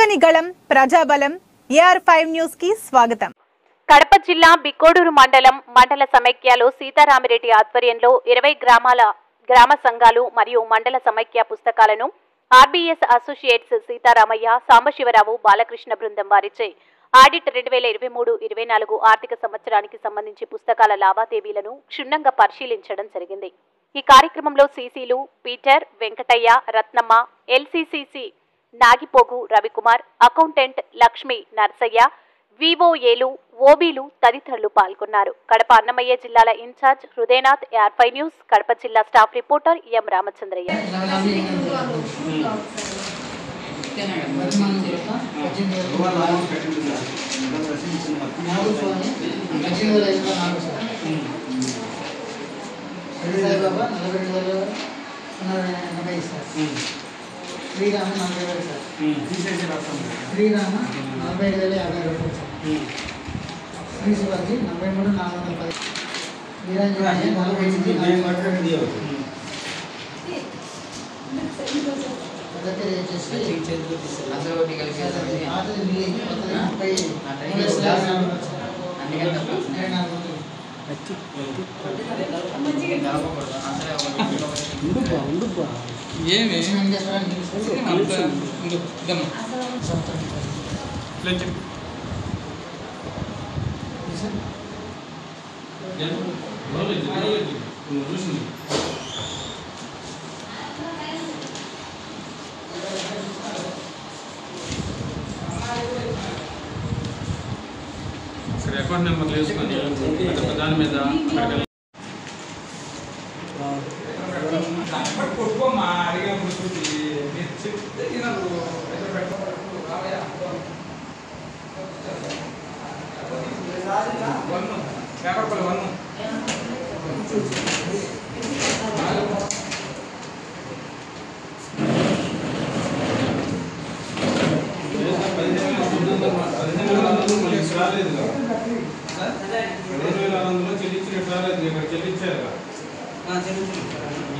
ప్రజని గళం ప్రజాబలం AR5 news కి స్వాగతం. కడప జిల్లా బిక్కోడూరు మండల సమైక్యలో సీతారామిరెడ్డి ఆధ్వర్యంలో 20 గ్రామ సంఘాలు మరియు మండల సమైక్య పుస్తకాలను RBS అసోసియేట్స్ సీతారామయ్య సాంబశివరావు బాలకృష్ణ బృందం వారిచే ఆడిట్ 2023-24 ఆర్థిక సంవత్సరానికి సంబంధించి పుస్తకాల లావాదేవీలను క్షుణ్ణంగా పరిశీలించడం జరిగింది. ఈ కార్యక్రమంలో CCలు Peter, Venkataiah, Ratnamma, LCCC Nagipogu Ravikumar, accountant Lakshmi Narsaiah, VOAలు, OBలు తదితరులు పాల్గొన్నారు. కడప అన్నమయ్య జిల్లాల incharge Hridaynath, AR5 news Kadapa జిల్లా staff reporter M Ramachandraiah. Srirama 40,000 sir. Srirama 45,050 sir. Sri Shivaji 43,410. Veeranjaneya 45,000. Account number వేసుకొని దాని మీద చెల్లించినట్టు రాలేదు, ఇక్కడ చెల్లించారు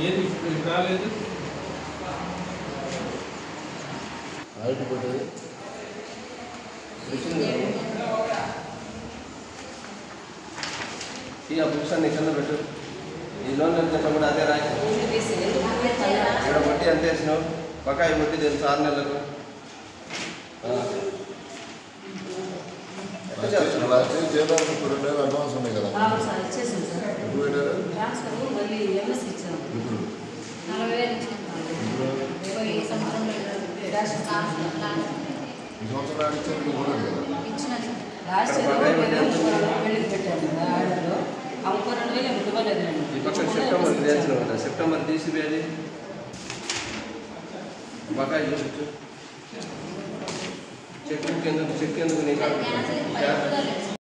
ఏది రాలేదు. ఈ బుక్స్ అన్ని కింద పెట్టు. ఈ లోన్ వెళ్తున్నప్పుడు అదే రాయి. ఇక్కడ బట్టి ఎంత వేసినావు? బకాయి బట్టి తెలుసు 6 నెలలకు. అడ్వాన్స్ ఉన్నాయి కదా సెప్టెంబర్ తీసిపోయేది బకాయి చూపించు. చెక్ బుక్ ఎందుకు నీకు